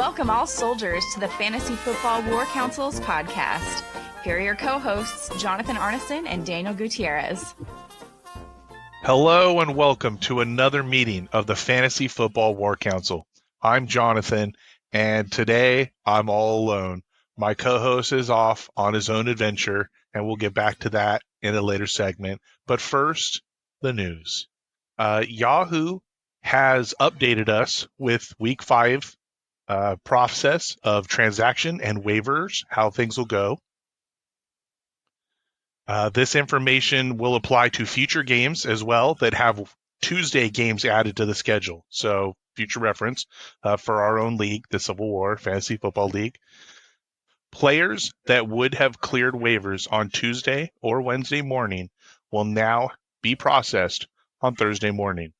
Welcome all soldiers to the Fantasy Football War Council's podcast. Here are your co-hosts, Jonathan Arneson and Daniel Gutierrez. Hello and welcome to another meeting of the Fantasy Football War Council. I'm Jonathan, and today I'm all alone. My co-host is off on his own adventure, and we'll get back to that in a later segment. But first, the news. Yahoo has updated us with Week 5 process of transaction and waivers, how things will go. This information will apply to future games as well that have Tuesday games added to the schedule. So future reference for our own league, the Civil War Fantasy Football League. Players that would have cleared waivers on Tuesday or Wednesday morning will now be processed on Thursday morning.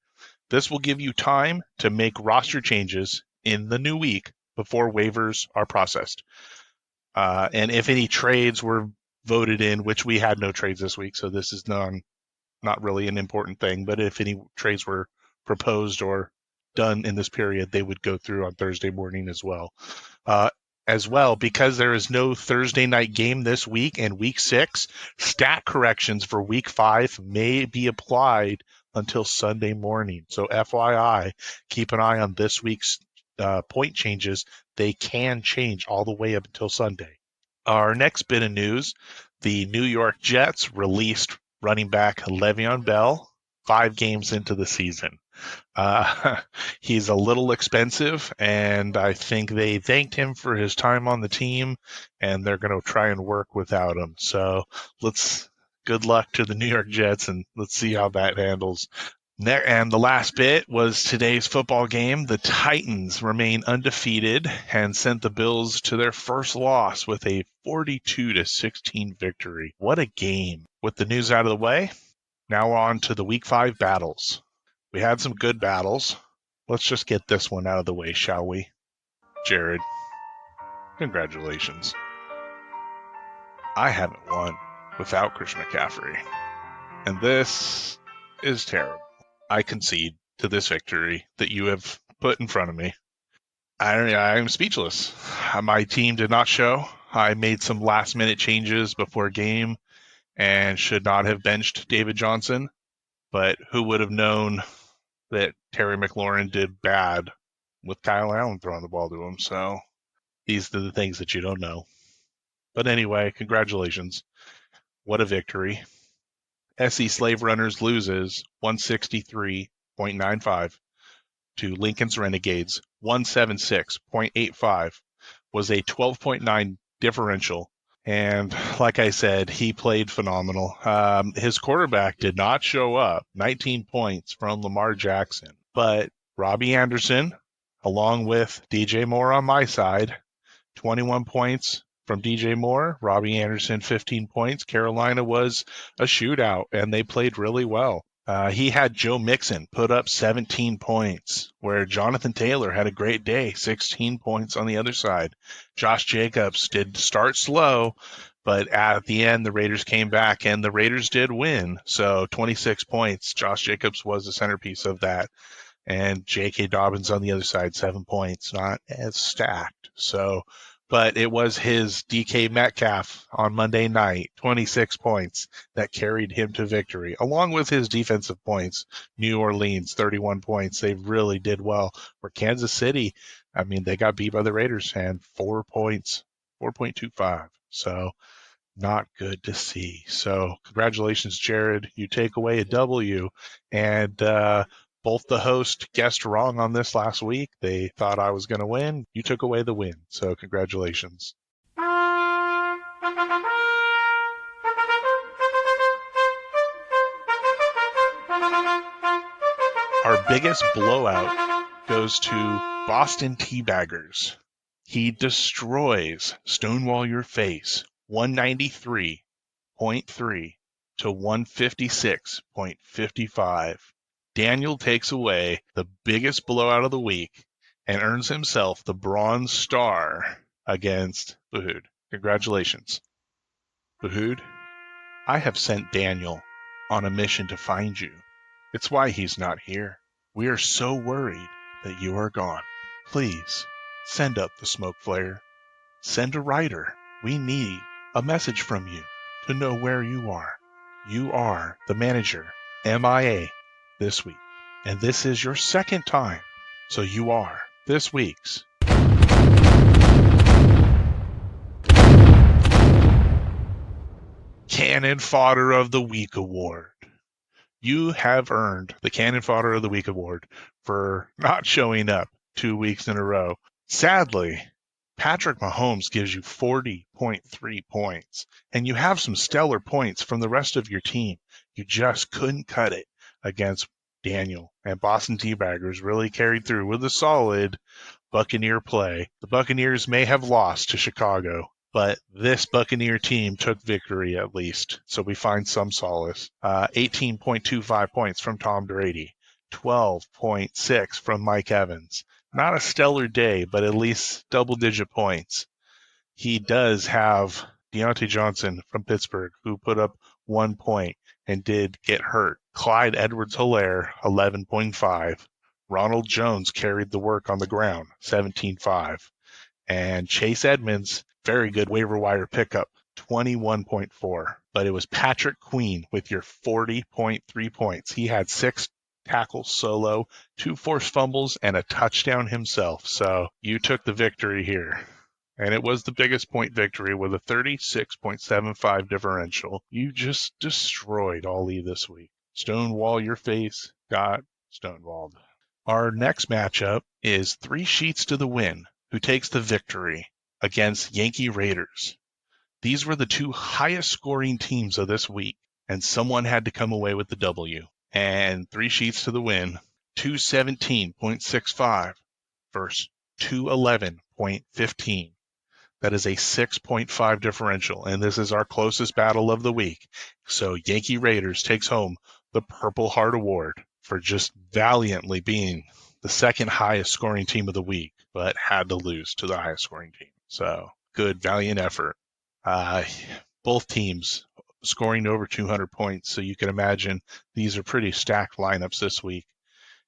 This will give you time to make roster changes in the new week before waivers are processed. And if any trades were voted in, which we had no trades this week, so this is not really an important thing, but if any trades were proposed or done in this period, they would go through on Thursday morning as well. Because there is no Thursday night game this week and week 6, stat corrections for week 5 may be applied until Sunday morning. So FYI, keep an eye on this week's point changes. They can change all the way up until Sunday. Our next bit of news, the New York Jets released running back Le'Veon Bell 5 games into the season. He's a little expensive, and I think they thanked him for his time on the team, and they're going to try and work without him. So good luck to the New York Jets, and let's see how that handles. And the last bit was today's football game. The Titans remain undefeated and sent the Bills to their first loss with a 42-16 victory. What a game. With the news out of the way, now on to the Week 5 battles. We had some good battles. Let's just get this one out of the way, shall we? Jared, congratulations. I haven't won without Christian McCaffrey, and this is terrible. I concede to this victory that you have put in front of me. I'm speechless. My team did not show. I made some last-minute changes before game and should not have benched David Johnson, but who would have known that Terry McLaurin did bad with Kyle Allen throwing the ball to him? So these are the things that you don't know. But anyway, congratulations. What a victory. SC Slave Runners loses 163.95 to Lincoln's Renegades 176.85, was a 12.9 differential. And like I said, he played phenomenal. His quarterback did not show up, 19 points from Lamar Jackson. But Robbie Anderson, along with DJ Moore on my side, 21 points from DJ Moore. Robbie Anderson, 15 points. Carolina was a shootout, and they played really well. He had Joe Mixon put up 17 points, where Jonathan Taylor had a great day, 16 points on the other side. Josh Jacobs did start slow, but at the end, the Raiders came back, and the Raiders did win. So 26 points. Josh Jacobs was the centerpiece of that. And J.K. Dobbins on the other side, 7 points, not as stacked. But it was his DK Metcalf on Monday night, 26 points, that carried him to victory, along with his defensive points. New Orleans, 31 points. They really did well. For Kansas City, they got beat by the Raiders, and 4 points, 4.25. So not good to see. So congratulations, Jared. You take away a W. And both the host guessed wrong on this last week. They thought I was going to win. You took away the win. So congratulations. Our biggest blowout goes to Boston Teabaggers. He destroys Stonewall Your Face, 193.3 to 156.55. Daniel takes away the biggest blowout of the week and earns himself the Bronze Star against Bahood. Congratulations. Bahood, I have sent Daniel on a mission to find you. It's why he's not here. We are so worried that you are gone. Please Send up the smoke flare. Send a writer. We need a message from you to know where you are. You are the manager, MIA, this week. And this is your second time. So you are this week's Cannon Fodder of the Week award. You have earned the Cannon Fodder of the Week award for not showing up 2 weeks in a row. Sadly, Patrick Mahomes gives you 40.3 points, and you have some stellar points from the rest of your team. You just couldn't cut it against Daniel, and Boston Teabaggers really carried through with a solid Buccaneer play. The Buccaneers may have lost to Chicago, but this Buccaneer team took victory at least, so we find some solace. 18.25 points from Tom Brady, 12.6 from Mike Evans. Not a stellar day, but at least double-digit points. He does have Deontay Johnson from Pittsburgh, who put up 1 point and did get hurt. Clyde Edwards-Helaire, 11.5. Ronald Jones carried the work on the ground, 17.5. And Chase Edmonds, very good waiver wire pickup, 21.4. But it was Patrick Queen with your 40.3 points. He had 6 tackles solo, 2 forced fumbles, and a touchdown himself. So you took the victory here. And it was the biggest point victory with a 36.75 differential. You just destroyed Ollie this week. Stonewall your face, got stonewalled. Our next matchup is 3 Sheets to the Win, who takes the victory against Yankee Raiders. These were the 2 highest scoring teams of this week, and someone had to come away with the W. And 3 Sheets to the Win, 217.65 versus 211.15. That is a 6.5 differential, and this is our closest battle of the week. So Yankee Raiders takes home the Purple Heart Award for just valiantly being the second highest scoring team of the week, but had to lose to the highest scoring team. So good, valiant effort. Both teams scoring over 200 points, so you can imagine these are pretty stacked lineups this week.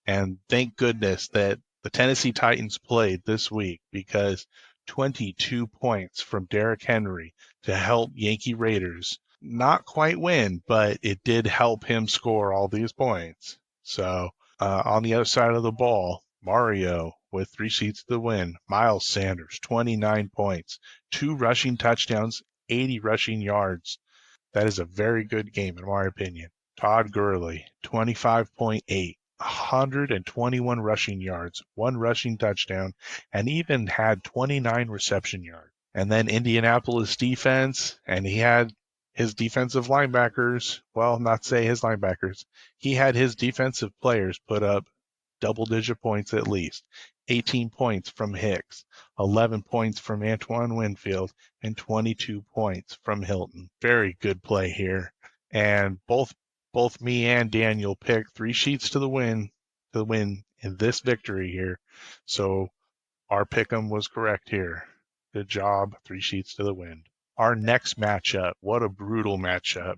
And thank goodness that the Tennessee Titans played this week, because 22 points from Derrick Henry to help Yankee Raiders not quite win, but it did help him score all these points. So on the other side of the ball, Mario with 3 Sheets to the Win. Miles Sanders, 29 points, 2 rushing touchdowns, 80 rushing yards. That is a very good game in my opinion. Todd Gurley, 25.8. 121 rushing yards, 1 rushing touchdown, and even had 29 reception yards. And then Indianapolis defense, and he had his defensive linebackers, well, not say his linebackers, he had his defensive players put up double-digit points at least. 18 points from Hicks, 11 points from Antoine Winfield, and 22 points from Hilton. Very good play here. And both me and Daniel picked 3 Sheets to win in this victory here. So our pick'em was correct here. Good job, 3 Sheets to the Win. Our next matchup, what a brutal matchup.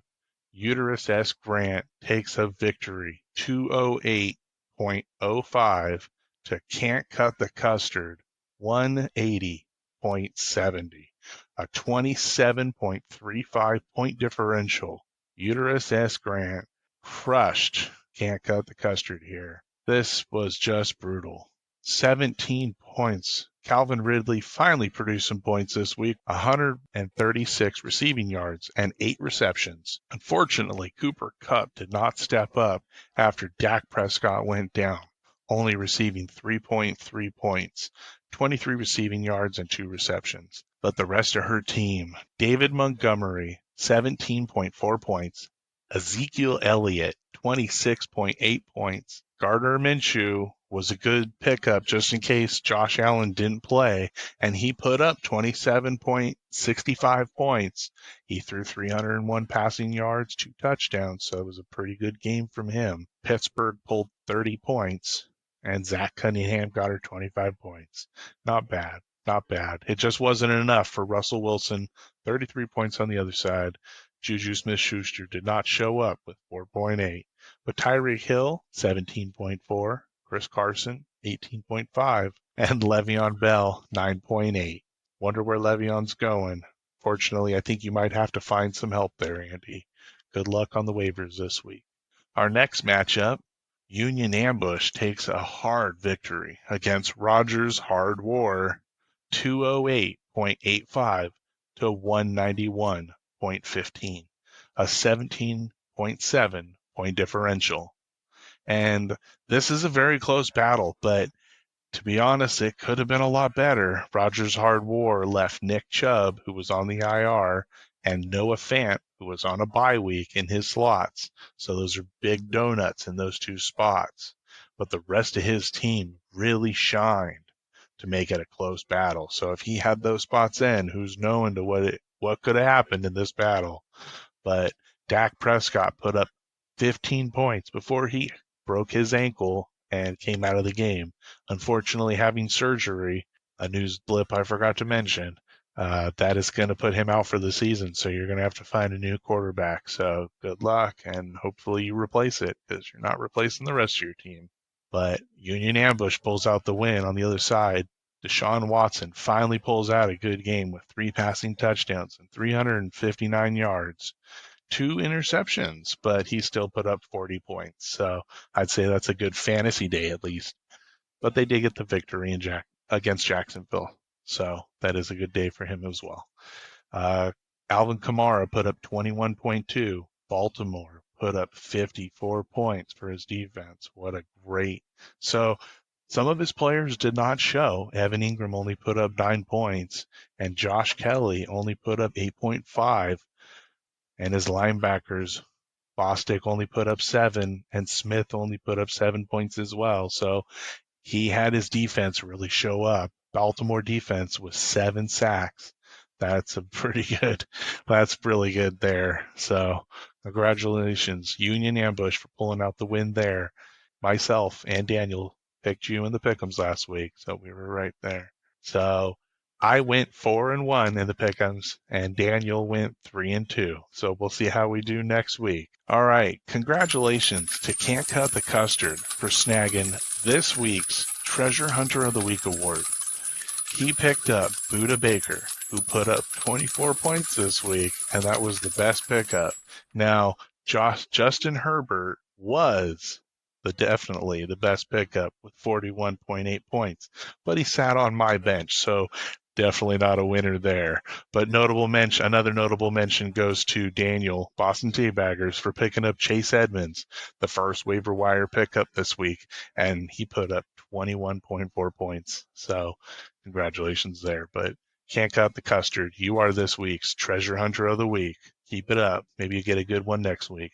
Uterus S. Grant takes a victory, 208.05 to Can't Cut the Custard, 180.70. A 27.35 point differential. Uterus S. Grant crushed Can't Cut the Custard here. This was just brutal. 17 points. Calvin Ridley finally produced some points this week, 136 receiving yards and 8 receptions. Unfortunately, Cooper Kupp did not step up after Dak Prescott went down, only receiving 3.3 points, 23 receiving yards and 2 receptions. But the rest of her team, David Montgomery, 17.4 points, Ezekiel Elliott, 26.8 points, Gardner Minshew was a good pickup just in case Josh Allen didn't play, and he put up 27.65 points. He threw 301 passing yards, 2 touchdowns, so it was a pretty good game from him. Pittsburgh pulled 30 points, and Zach Cunningham got her 25 points. Not bad. Not bad. It just wasn't enough for Russell Wilson, 33 points on the other side. Juju Smith-Schuster did not show up with 4.8. But Tyreek Hill, 17.4. Chris Carson, 18.5. And Le'Veon Bell, 9.8. Wonder where Le'Veon's going. Fortunately, I think you might have to find some help there, Andy. Good luck on the waivers this week. Our next matchup, Union Ambush takes a hard victory against Rogers Hard War, 208.85 to 191.15, a 17.7 point differential. And this is a very close battle, but to be honest, it could have been a lot better. Rogers Hard War left Nick Chubb, who was on the IR, and Noah Fant, who was on a bye week, in his slots. So those are big donuts in those two spots. But the rest of his team really shined to make it a close battle. So if he had those spots in, who's knowing to what could have happened in this battle? But Dak Prescott put up 15 points before he broke his ankle and came out of the game. Unfortunately, having surgery, a news blip I forgot to mention, that is going to put him out for the season. So you're going to have to find a new quarterback. So good luck, and hopefully you replace it, because you're not replacing the rest of your team. But Union Ambush pulls out the win on the other side. Deshaun Watson finally pulls out a good game with 3 passing touchdowns and 359 yards. 2 interceptions, but he still put up 40 points. So I'd say that's a good fantasy day at least. But they did get the victory against Jacksonville. So that is a good day for him as well. Alvin Kamara put up 21.2. Baltimore put up 54 points for his defense. What a great. So some of his players did not show. Evan Ingram only put up 9 points, and Josh Kelly only put up 8.5. And his linebackers, Bostic only put up 7, and Smith only put up 7 points as well. So he had his defense really show up. Baltimore defense with 7 sacks. That's that's really good there. So congratulations, Union Ambush, for pulling out the win there. Myself and Daniel picked you in the Pick Ems last week, so we were right there. So I went 4-1 in the Pick Ems, and Daniel went 3-2. So we'll see how we do next week. All right, congratulations to Can't Cut the Custard for snagging this week's Treasure Hunter of the Week award. He picked up Buda Baker, who put up 24 points this week, and that was the best pickup. Now, Justin Herbert was definitely the best pickup with 41.8 points, but he sat on my bench, so definitely not a winner there. But another notable mention goes to Daniel, Boston Teabaggers, for picking up Chase Edmonds, the first waiver wire pickup this week, and he put up 21.4 points. So congratulations there. But Can't Cut the Custard, you are this week's Treasure Hunter of the Week. Keep it up. Maybe you get a good one next week.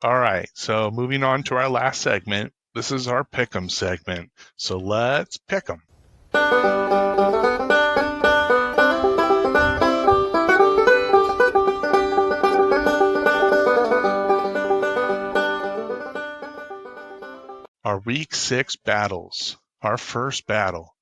All right, so moving on to our last segment. This is our Pick 'em segment. So let's pick 'em. Our Week 6 battles. Our first battle,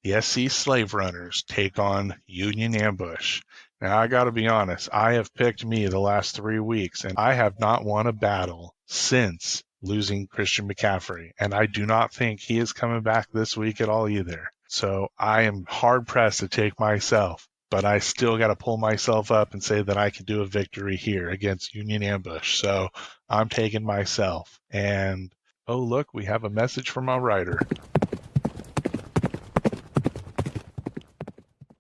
the SC Slave Runners take on Union Ambush. Now, I got to be honest, I have picked me the last 3 weeks, and I have not won a battle since losing Christian McCaffrey, and I do not think he is coming back this week at all either. So I am hard-pressed to take myself, but I still got to pull myself up and say that I can do a victory here against Union Ambush. So I'm taking myself. And oh, look, we have a message from our writer.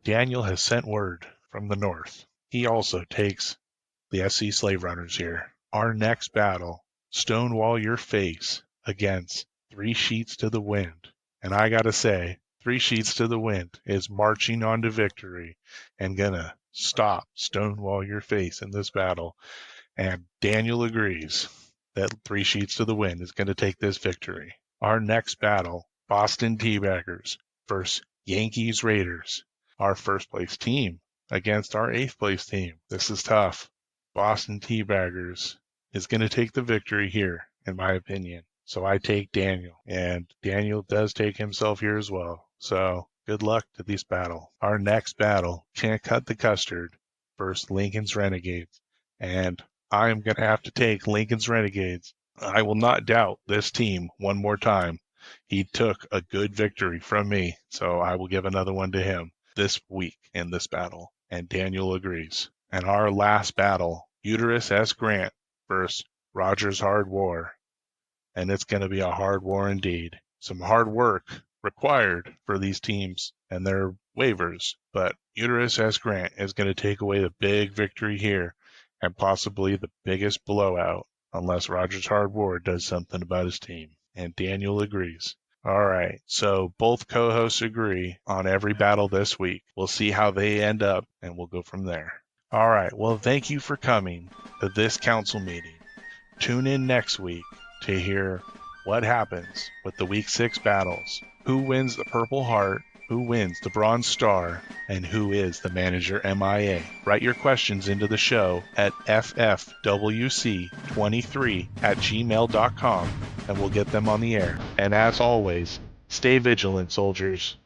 Daniel has sent word from the north. He also takes the SC Slave Runners here. Our next battle, Stonewall Your Face against 3 Sheets to the Wind. And I gotta say, 3 Sheets to the Wind is marching on to victory and gonna stop Stonewall Your Face in this battle. And Daniel agrees that 3 Sheets to the Wind is gonna take this victory. Our next battle, Boston Teabaggers versus Yankees Raiders. Our first place team against our 8th place team. This is tough. Boston Teabaggers is going to take the victory here, in my opinion. So I take Daniel, and Daniel does take himself here as well. So good luck to this battle. Our next battle, Can't Cut the Custard versus Lincoln's Renegades. And I'm going to have to take Lincoln's Renegades. I will not doubt this team one more time. He took a good victory from me, so I will give another one to him this week in this battle. And Daniel agrees. And our last battle, Uterus S. Grant versus Rogers Hard War. And it's going to be a hard war indeed. Some hard work required for these teams and their waivers, but Uterus S. Grant is going to take away the big victory here and possibly the biggest blowout unless Rogers Hard War does something about his team. And Daniel agrees. All right, so both co-hosts agree on every battle this week. We'll see how they end up, and we'll go from there. All right, well, thank you for coming to this council meeting. Tune in next week to hear what happens with the Week 6 battles. Who wins the Purple Heart? Who wins the Bronze Star? And who is the manager MIA? Write your questions into the show at ffwc23@gmail.com and we'll get them on the air. And as always, stay vigilant, soldiers.